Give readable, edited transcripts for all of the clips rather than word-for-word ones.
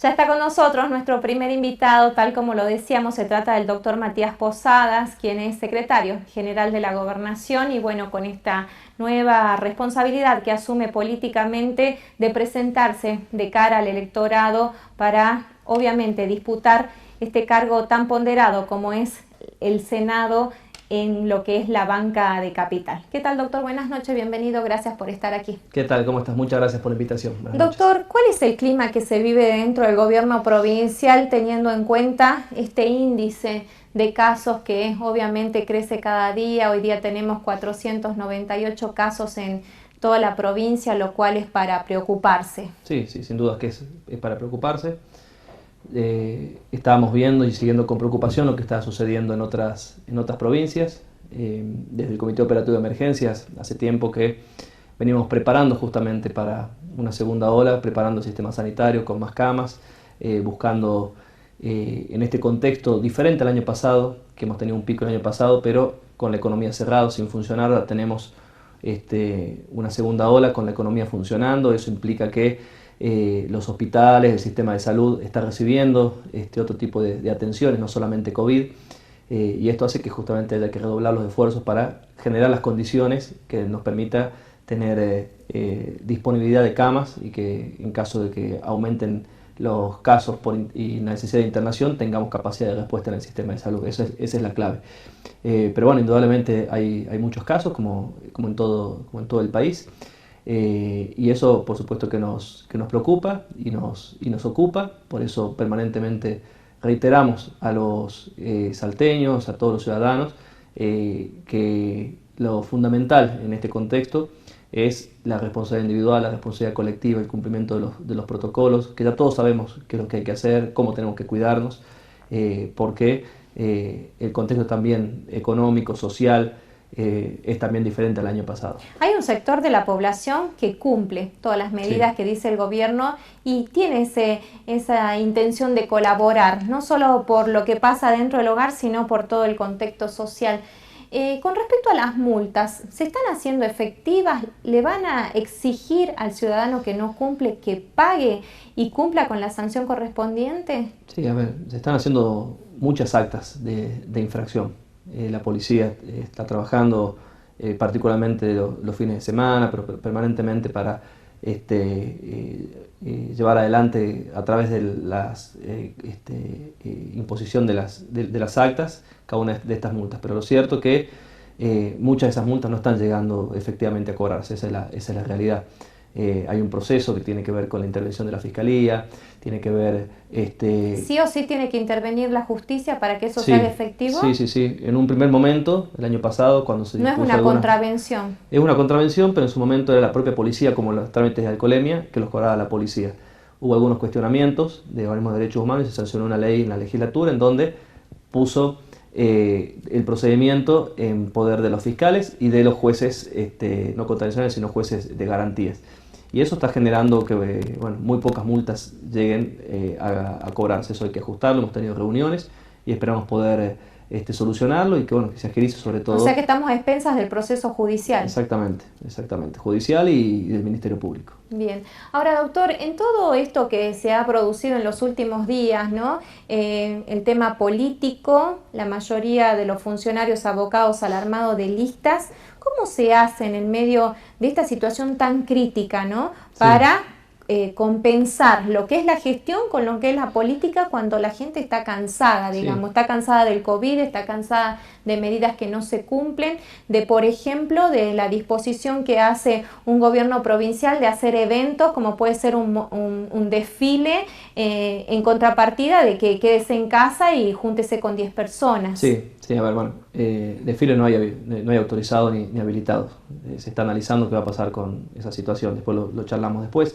Ya está con nosotros nuestro primer invitado, tal como lo decíamos, se trata del doctor Matías Posadas, quien es secretario general de la Gobernación y bueno, con esta nueva responsabilidad que asume políticamente de presentarse de cara al electorado para, obviamente, disputar este cargo tan ponderado como es el Senado en lo que es la banca de Capital. ¿Qué tal, doctor? Buenas noches, bienvenido, gracias por estar aquí. ¿Qué tal? ¿Cómo estás? Muchas gracias por la invitación. Buenas Doctor, noches. ¿cuál es el clima que se vive dentro del gobierno provincial teniendo en cuenta este índice de casos que obviamente crece cada día? Hoy día tenemos 498 casos en toda la provincia, lo cual es para preocuparse. Sí, sin duda que es para preocuparse. Estábamos viendo y siguiendo con preocupación lo que está sucediendo en otras provincias. Desde el Comité Operativo de Emergencias, hace tiempo que venimos preparando justamente para una segunda ola, preparando el sistema sanitario con más camas, buscando en este contexto diferente al año pasado, que hemos tenido un pico el año pasado, pero con la economía cerrada, sin funcionar, ahora tenemos una segunda ola con la economía funcionando. Eso implica que los hospitales, el sistema de salud está recibiendo otro tipo de atenciones, no solamente COVID, y esto hace que justamente haya que redoblar los esfuerzos para generar las condiciones que nos permita tener disponibilidad de camas y que en caso de que aumenten los casos y la necesidad de internación tengamos capacidad de respuesta en el sistema de salud. Esa es la clave. Pero bueno, indudablemente hay muchos casos como en todo el país. Y eso por supuesto que nos preocupa y nos ocupa. Por eso permanentemente reiteramos a los salteños, a todos los ciudadanos, que lo fundamental en este contexto es la responsabilidad individual, la responsabilidad colectiva, el cumplimiento de los protocolos, que ya todos sabemos qué es lo que hay que hacer, cómo tenemos que cuidarnos, porque el contexto también económico, social, es también diferente al año pasado. Hay un sector de la población que cumple todas las medidas que dice el gobierno y tiene esa intención de colaborar, no solo por lo que pasa dentro del hogar, sino por todo el contexto social. Con respecto a las multas, ¿se están haciendo efectivas? ¿Le van a exigir al ciudadano que no cumple que pague y cumpla con la sanción correspondiente? Sí, a ver, se están haciendo muchas actas de infracción. La policía está trabajando particularmente los fines de semana, pero permanentemente para llevar adelante a través de las imposición de las actas cada una de estas multas. Pero lo cierto es que muchas de esas multas no están llegando efectivamente a cobrarse, esa es la realidad. Hay un proceso que tiene que ver con la intervención de la Fiscalía, tiene que ver... ¿Sí o sí tiene que intervenir la justicia para que eso sea efectivo? Sí. En un primer momento, el año pasado, cuando se dispuso... No es una contravención. Es una contravención, pero en su momento era la propia policía, como los trámites de alcoholemia, que los cobraba la policía. Hubo algunos cuestionamientos de organismos de derechos humanos y se sancionó una ley en la legislatura en donde puso el procedimiento en poder de los fiscales y de los jueces, no contravencionales, sino jueces de garantías. Y eso está generando que muy pocas multas lleguen a cobrarse. Eso hay que ajustarlo, hemos tenido reuniones y esperamos poder solucionarlo y que se agilice sobre todo. O sea que estamos a expensas del proceso judicial. Exactamente, judicial y del Ministerio Público. Bien. Ahora, doctor, en todo esto que se ha producido en los últimos días, ¿no? El tema político, la mayoría de los funcionarios abocados al armado de listas, ¿cómo se hace en el medio de esta situación tan crítica, ¿no? Para compensar lo que es la gestión con lo que es la política cuando la gente está cansada, digamos, está cansada del COVID, está cansada de medidas que no se cumplen, de, por ejemplo, de la disposición que hace un gobierno provincial de hacer eventos, como puede ser un desfile, en contrapartida de que quédese en casa y júntese con 10 personas. Sí, a ver, desfile no hay autorizado ni habilitado. Se está analizando qué va a pasar con esa situación, después lo charlamos después.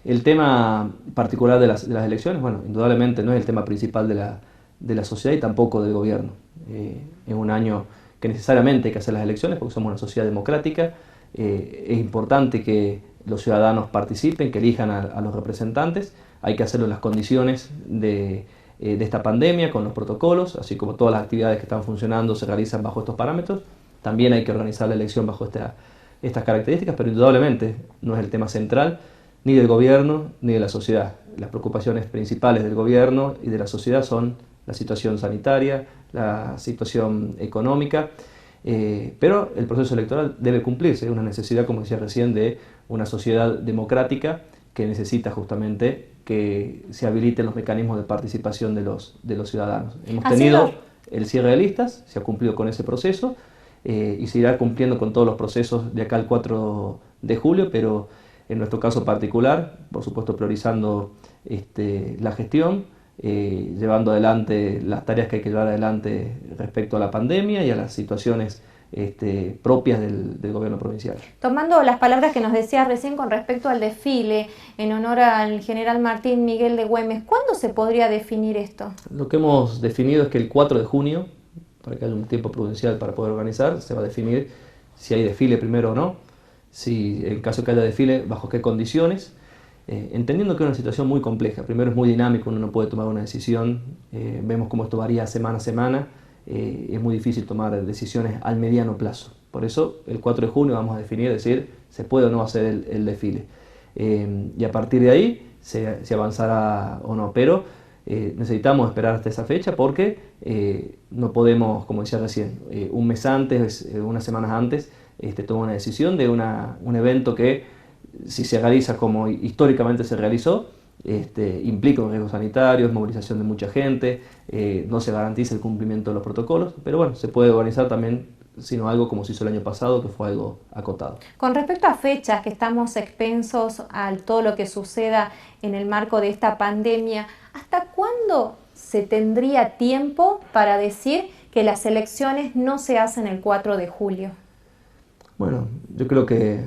El tema particular de las elecciones, indudablemente no es el tema principal de la sociedad y tampoco del gobierno. Es un año que necesariamente hay que hacer las elecciones porque somos una sociedad democrática. Es importante que los ciudadanos participen, que elijan a los representantes. Hay que hacerlo en las condiciones de esta pandemia, con los protocolos, así como todas las actividades que están funcionando se realizan bajo estos parámetros. También hay que organizar la elección bajo estas características, pero indudablemente no es el tema central ni del gobierno ni de la sociedad. las preocupaciones principales del gobierno y de la sociedad son la situación sanitaria, la situación económica, pero el proceso electoral debe cumplirse, es una necesidad, como decía recién, de una sociedad democrática que necesita justamente que se habiliten los mecanismos de participación de los ciudadanos. Hemos tenido el cierre de listas, se ha cumplido con ese proceso y se irá cumpliendo con todos los procesos de acá al 4 de julio, pero en nuestro caso particular, por supuesto priorizando la gestión, llevando adelante las tareas que hay que llevar adelante respecto a la pandemia y a las situaciones propias del gobierno provincial. Tomando las palabras que nos decía recién con respecto al desfile en honor al general Martín Miguel de Güemes, ¿cuándo se podría definir esto? Lo que hemos definido es que el 4 de junio, para que haya un tiempo prudencial para poder organizar, se va a definir si hay desfile primero o no, si en caso que haya desfile, bajo qué condiciones, entendiendo que es una situación muy compleja. Primero es muy dinámico, uno no puede tomar una decisión, vemos cómo esto varía semana a semana, es muy difícil tomar decisiones al mediano plazo. Por eso el 4 de junio vamos a definir, decir, se puede o no hacer el desfile. Y a partir de ahí se avanzará o no, pero necesitamos esperar hasta esa fecha porque no podemos, como decía recién, un mes antes, unas semanas antes, tomar una decisión de un evento que, si se realiza como históricamente se realizó, implica un riesgo sanitario, movilización de mucha gente, no se garantiza el cumplimiento de los protocolos, pero bueno, se puede organizar también, sino algo como se hizo el año pasado, que fue algo acotado. Con respecto a fechas, que estamos expensos a todo lo que suceda en el marco de esta pandemia, ¿hasta cuándo se tendría tiempo para decir que las elecciones no se hacen el 4 de julio? Bueno, yo creo que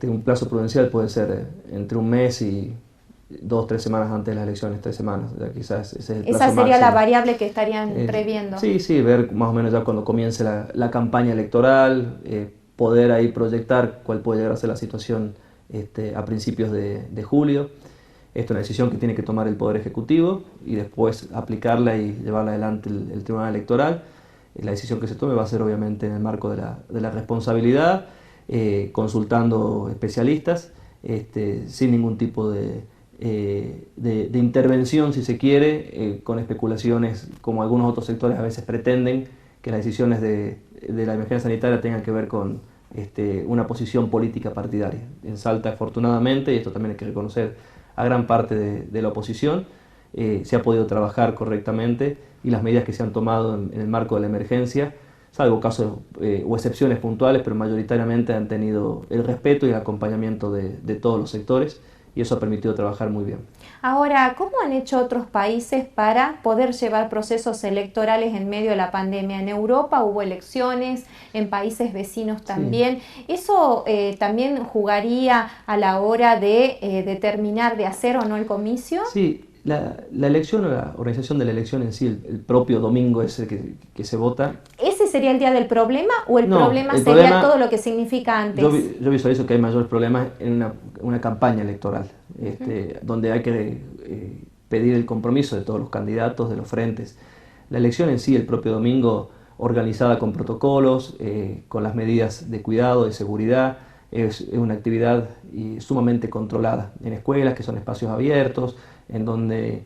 un plazo prudencial puede ser entre un mes y 2 o 3 semanas antes de las elecciones, 3 semanas, ya quizás ese es el plazo Esa sería máximo. la variable que estarían previendo. Sí, ver más o menos ya cuando comience la campaña electoral, poder ahí proyectar cuál puede llegar a ser la situación a principios de julio. Esta es una decisión que tiene que tomar el Poder Ejecutivo y después aplicarla y llevarla adelante el Tribunal Electoral. La decisión que se tome va a ser obviamente en el marco de la responsabilidad, consultando especialistas, sin ningún tipo de intervención, si se quiere, con especulaciones como algunos otros sectores a veces pretenden, que las decisiones de la emergencia sanitaria tengan que ver con una posición política partidaria. En Salta, afortunadamente, y esto también hay que reconocer a gran parte de la oposición, se ha podido trabajar correctamente y las medidas que se han tomado en el marco de la emergencia, salvo casos o excepciones puntuales, pero mayoritariamente han tenido el respeto y el acompañamiento de todos los sectores, y eso ha permitido trabajar muy bien. Ahora, ¿cómo han hecho otros países para poder llevar procesos electorales en medio de la pandemia? En Europa hubo elecciones, en países vecinos también. Sí. ¿Eso también jugaría a la hora de determinar de hacer o no el comicio? Sí, la elección o la organización de la elección en sí, el propio domingo ese que se vota. ¿Ese sería el día del problema o el problema sería todo lo que significa antes? Yo visualizo que hay mayores problemas en una campaña electoral, donde hay que pedir el compromiso de todos los candidatos, de los frentes. La elección en sí, el propio domingo, organizada con protocolos, con las medidas de cuidado, de seguridad, es una actividad sumamente controlada en escuelas, que son espacios abiertos, en donde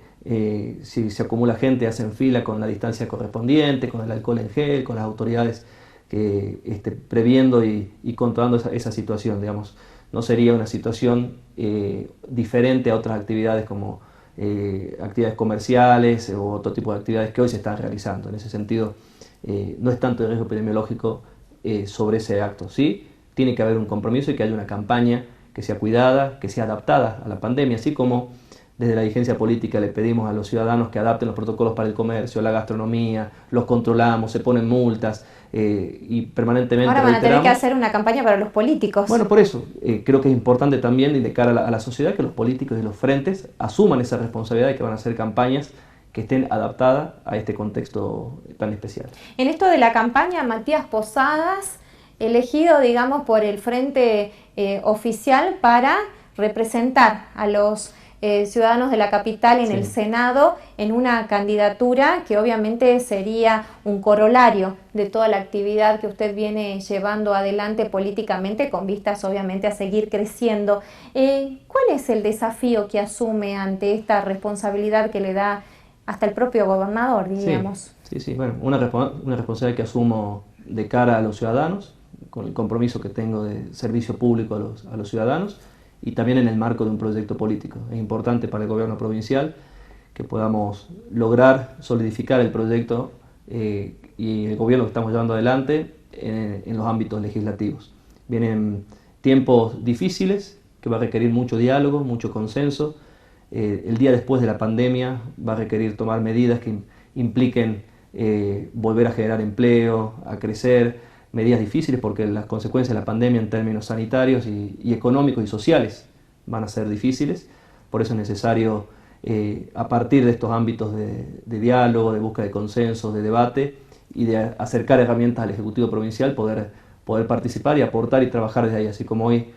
si se acumula gente hacen fila con la distancia correspondiente, con el alcohol en gel, con las autoridades previendo y controlando esa situación, digamos. No sería una situación diferente a otras actividades como actividades comerciales o otro tipo de actividades que hoy se están realizando. En ese sentido, no es tanto el riesgo epidemiológico sobre ese acto. Sí, tiene que haber un compromiso y que haya una campaña que sea cuidada, que sea adaptada a la pandemia, así como desde la dirigencia política le pedimos a los ciudadanos que adapten los protocolos para el comercio, la gastronomía, los controlamos, se ponen multas y permanentemente ahora van a tener que hacer una campaña para los políticos. Bueno, por eso creo que es importante también y de cara a la sociedad que los políticos y los frentes asuman esa responsabilidad de que van a hacer campañas que estén adaptadas a este contexto tan especial. En esto de la campaña, Matías Posadas, elegido, digamos, por el frente oficial para representar a los Ciudadanos de la Capital en Sí. el Senado en una candidatura que obviamente sería un corolario de toda la actividad que usted viene llevando adelante políticamente con vistas obviamente a seguir creciendo. ¿Cuál es el desafío que asume ante esta responsabilidad que le da hasta el propio gobernador, diríamos? Sí, bueno, una responsabilidad que asumo de cara a los ciudadanos, con el compromiso que tengo de servicio público a los ciudadanos y también en el marco de un proyecto político. Es importante para el gobierno provincial que podamos lograr solidificar el proyecto y el gobierno que estamos llevando adelante en los ámbitos legislativos. Vienen tiempos difíciles que va a requerir mucho diálogo, mucho consenso. El día después de la pandemia va a requerir tomar medidas que impliquen volver a generar empleo, a crecer, medidas difíciles porque las consecuencias de la pandemia en términos sanitarios y económicos y sociales van a ser difíciles. Por eso es necesario, a partir de estos ámbitos de diálogo, de búsqueda de consensos, de debate y de acercar herramientas al Ejecutivo Provincial, poder participar y aportar y trabajar desde ahí, así como hoy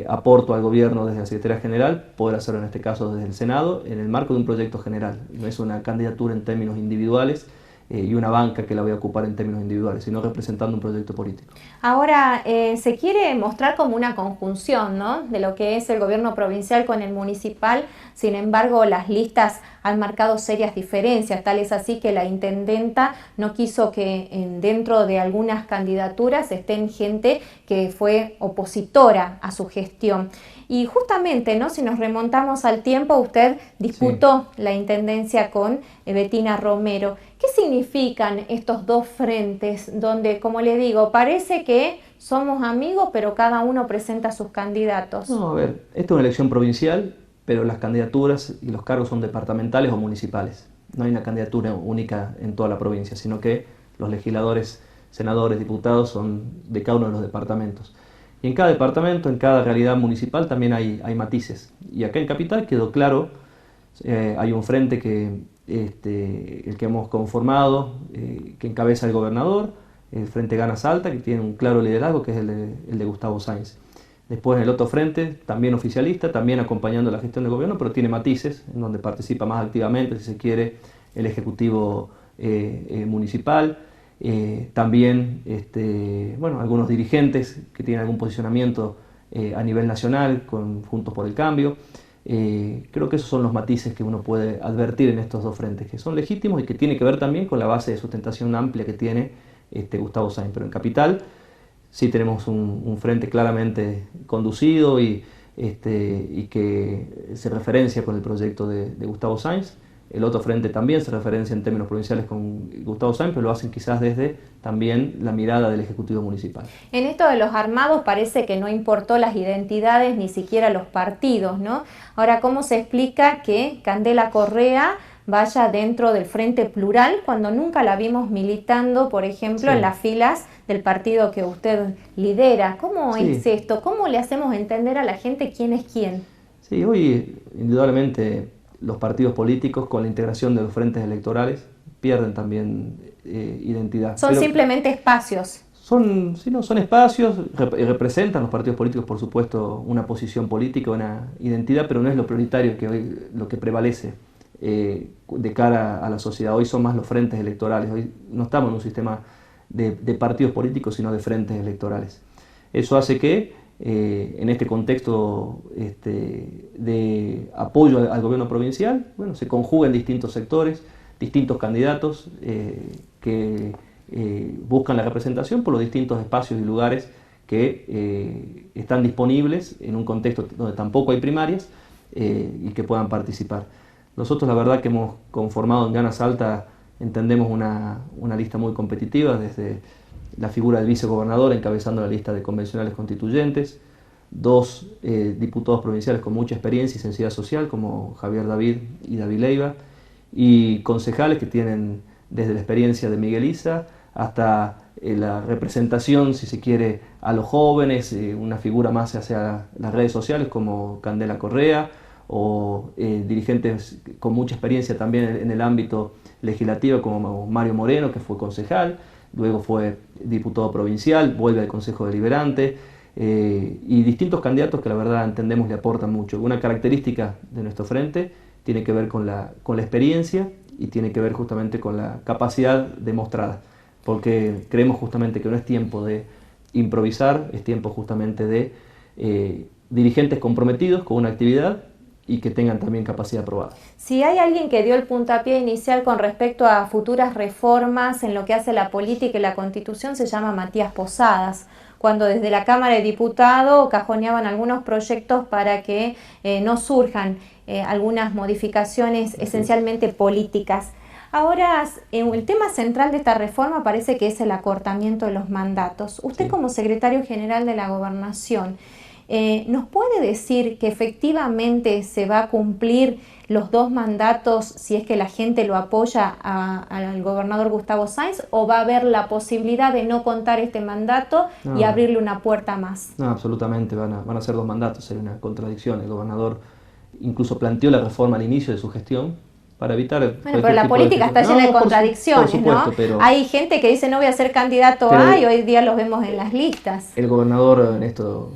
aporto al gobierno desde la Secretaría General, poder hacerlo en este caso desde el Senado, en el marco de un proyecto general. No es una candidatura en términos individuales y una banca que la voy a ocupar en términos individuales, sino representando un proyecto político. Ahora, se quiere mostrar como una conjunción, ¿no?, de lo que es el gobierno provincial con el municipal. Sin embargo, las listas han marcado serias diferencias, tal es así que la intendenta no quiso que dentro de algunas candidaturas estén gente que fue opositora a su gestión. Y justamente, ¿no?, si nos remontamos al tiempo, usted disputó la intendencia con Betina Romero. ¿Qué significan estos dos frentes donde, como le digo, parece que somos amigos, pero cada uno presenta sus candidatos? No, a ver, esta es una elección provincial, pero las candidaturas y los cargos son departamentales o municipales. No hay una candidatura única en toda la provincia, sino que los legisladores, senadores, diputados son de cada uno de los departamentos. Y en cada departamento, en cada realidad municipal también hay matices. Y acá en Capital quedó claro, hay un frente el que hemos conformado, que encabeza el gobernador, el Frente Gana Salta, que tiene un claro liderazgo, que es el de Gustavo Sáenz. Después en el otro frente, también oficialista, también acompañando la gestión del gobierno, pero tiene matices, en donde participa más activamente, si se quiere, el Ejecutivo municipal. También algunos dirigentes que tienen algún posicionamiento a nivel nacional, con Juntos por el Cambio. Creo que esos son los matices que uno puede advertir en estos dos frentes, que son legítimos y que tiene que ver también con la base de sustentación amplia que tiene Gustavo Sáenz. Pero en Capital sí tenemos un frente claramente conducido y que se referencia con el proyecto de Gustavo Sáenz. El otro frente también se referencia en términos provinciales con Gustavo Sáenz, pero lo hacen quizás desde también la mirada del Ejecutivo Municipal. En esto de los armados parece que no importó las identidades ni siquiera los partidos, ¿no? Ahora, ¿cómo se explica que Candela Correa vaya dentro del Frente Plural cuando nunca la vimos militando, por ejemplo, en las filas del partido que usted lidera? ¿Cómo es esto? ¿Cómo le hacemos entender a la gente quién es quién? Sí, hoy indudablemente los partidos políticos con la integración de los frentes electorales pierden también identidad. Son simplemente espacios. Son espacios, representan los partidos políticos, por supuesto, una posición política, una identidad, pero no es lo prioritario que hoy lo que prevalece de cara a la sociedad. Hoy son más los frentes electorales. Hoy no estamos en un sistema de partidos políticos, sino de frentes electorales. Eso hace que en este contexto de apoyo al gobierno provincial, bueno, se conjuguen distintos sectores, distintos candidatos que buscan la representación por los distintos espacios y lugares que están disponibles en un contexto donde tampoco hay primarias y que puedan participar. Nosotros la verdad que hemos conformado en Gana Salta, entendemos una lista muy competitiva, desde la figura del vicegobernador encabezando la lista de convencionales constituyentes, dos diputados provinciales con mucha experiencia y sensibilidad social como Javier David y David Leiva, y concejales que tienen desde la experiencia de Miguel Isa hasta la representación, si se quiere, a los jóvenes, una figura más hacia las redes sociales como Candela Correa, o dirigentes con mucha experiencia también en el ámbito legislativo como Mario Moreno, que fue concejal, luego fue diputado provincial, vuelve al Consejo Deliberante, y distintos candidatos que la verdad entendemos le aportan mucho. Una característica de nuestro frente tiene que ver con la experiencia y tiene que ver justamente con la capacidad demostrada, porque creemos justamente que no es tiempo de improvisar, es tiempo justamente de dirigentes comprometidos con una actividad y que tengan también capacidad probada. Si hay alguien que dio el puntapié inicial con respecto a futuras reformas en lo que hace la política y la Constitución, se llama Matías Posadas, cuando desde la Cámara de Diputados cajoneaban algunos proyectos para que no surjan algunas modificaciones esencialmente políticas. Ahora, el tema central de esta reforma parece que es el acortamiento de los mandatos. Usted, como secretario general de la Gobernación, ¿nos puede decir que efectivamente se va a cumplir los 2 mandatos si es que la gente lo apoya al gobernador Gustavo Sáenz, o va a haber la posibilidad de no contar este mandato y abrirle una puerta más? No, absolutamente, van a ser 2 mandatos, sería una contradicción. El gobernador incluso planteó la reforma al inicio de su gestión para evitar... Bueno, pero la política está llena de contradicciones, por supuesto, ¿no? Pero hay gente que dice no voy a ser candidato a, y hoy día los vemos en las listas. El gobernador en esto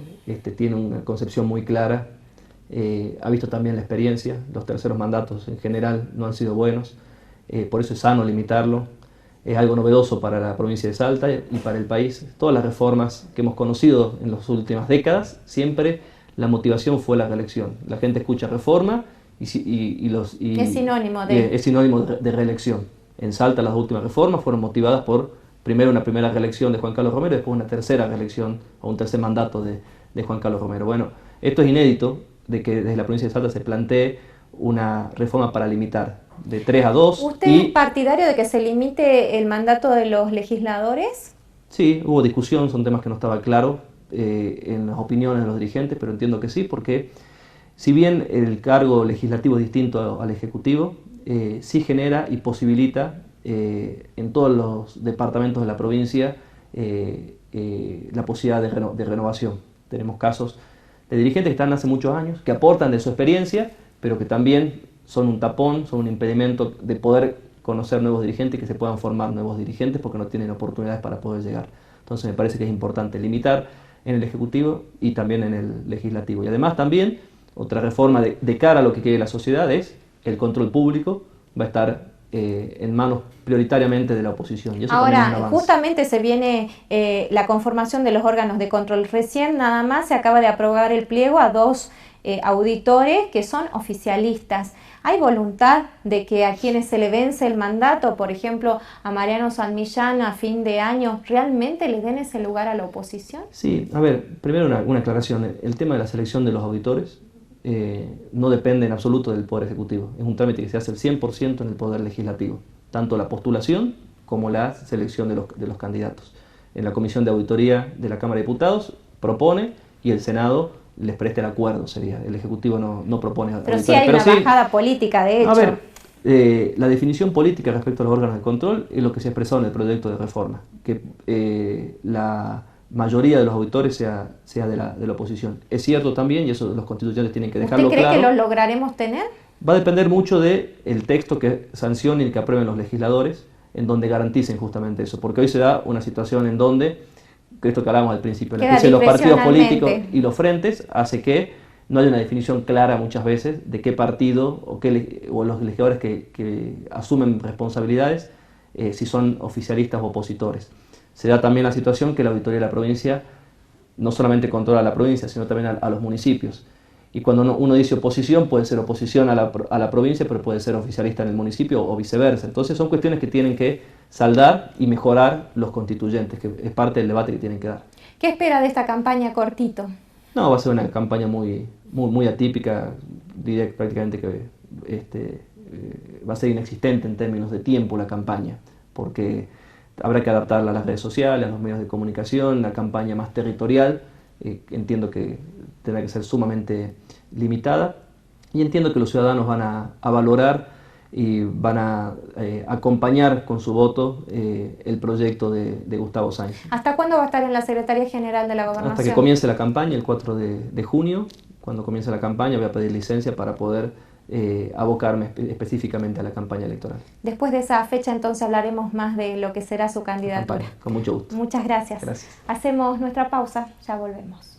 tiene una concepción muy clara, ha visto también la experiencia, los terceros mandatos en general no han sido buenos, por eso es sano limitarlo, es algo novedoso para la provincia de Salta y para el país. Todas las reformas que hemos conocido en las últimas décadas, siempre la motivación fue la reelección. La gente escucha reforma es sinónimo de reelección. En Salta las últimas reformas fueron motivadas por primero una primera reelección de Juan Carlos Romero, después una tercera reelección o un tercer mandato de Juan Carlos Romero. Bueno, esto es inédito, de que desde la provincia de Salta se plantee una reforma para limitar de 3 a 2. ¿Usted es partidario de que se limite el mandato de los legisladores? Sí, hubo discusión, son temas que no estaba claro en las opiniones de los dirigentes, pero entiendo que sí, porque si bien el cargo legislativo es distinto al ejecutivo, sí genera y posibilita en todos los departamentos de la provincia la posibilidad de renovación. Tenemos casos de dirigentes que están hace muchos años, que aportan de su experiencia, pero que también son un tapón, son un impedimento de poder conocer nuevos dirigentes y que se puedan formar nuevos dirigentes porque no tienen oportunidades para poder llegar. Entonces me parece que es importante limitar en el Ejecutivo y también en el Legislativo. Y además también otra reforma de cara a lo que quiere la sociedad es el control público, va a estar en manos prioritariamente de la oposición. Y eso ahora, justamente se viene la conformación de los órganos de control. Recién nada más se acaba de aprobar el pliego a 2 auditores que son oficialistas. ¿Hay voluntad de que a quienes se le vence el mandato, por ejemplo a Mariano San Millán a fin de año, realmente le den ese lugar a la oposición? Sí, a ver, primero una aclaración. El tema de la selección de los auditores no depende en absoluto del Poder Ejecutivo. Es un trámite que se hace el 100% en el Poder Legislativo, tanto la postulación como la selección de los candidatos. En la Comisión de Auditoría de la Cámara de Diputados propone y el Senado les presta el acuerdo, sería. El Ejecutivo no propone pero auditores. Sí hay una bajada política, de hecho. A ver, la definición política respecto a los órganos de control es lo que se ha expresado en el proyecto de reforma, que la mayoría de los auditores sea de la oposición. Es cierto también, y eso los constituyentes tienen que dejarlo claro. ¿Usted cree que lo lograremos tener? Va a depender mucho del texto que sancionen y que aprueben los legisladores, en donde garanticen justamente eso, porque hoy se da una situación en donde, que esto que hablábamos al principio, la crisis de los partidos políticos y los frentes hace que no haya una definición clara muchas veces de qué partido o los legisladores que asumen responsabilidades, si son oficialistas o opositores. Se da también la situación que la auditoría de la provincia no solamente controla a la provincia, sino también a los municipios. Y cuando uno dice oposición, puede ser oposición a la provincia, pero puede ser oficialista en el municipio o viceversa. Entonces son cuestiones que tienen que saldar y mejorar los constituyentes, que es parte del debate que tienen que dar. ¿Qué espera de esta campaña cortito? No, va a ser una campaña muy atípica, diría prácticamente que va a ser inexistente en términos de tiempo la campaña, porque habrá que adaptarla a las redes sociales, a los medios de comunicación, la campaña más territorial, entiendo que tendrá que ser sumamente limitada y entiendo que los ciudadanos van a valorar y van a acompañar con su voto el proyecto de Gustavo Sáenz. ¿Hasta cuándo va a estar en la Secretaría General de la Gobernación? Hasta que comience la campaña, el 4 de junio. Cuando comience la campaña voy a pedir licencia para poder abocarme específicamente a la campaña electoral. Después de esa fecha entonces hablaremos más de lo que será su candidatura. Con mucho gusto. Muchas gracias. Gracias. Hacemos nuestra pausa, ya volvemos.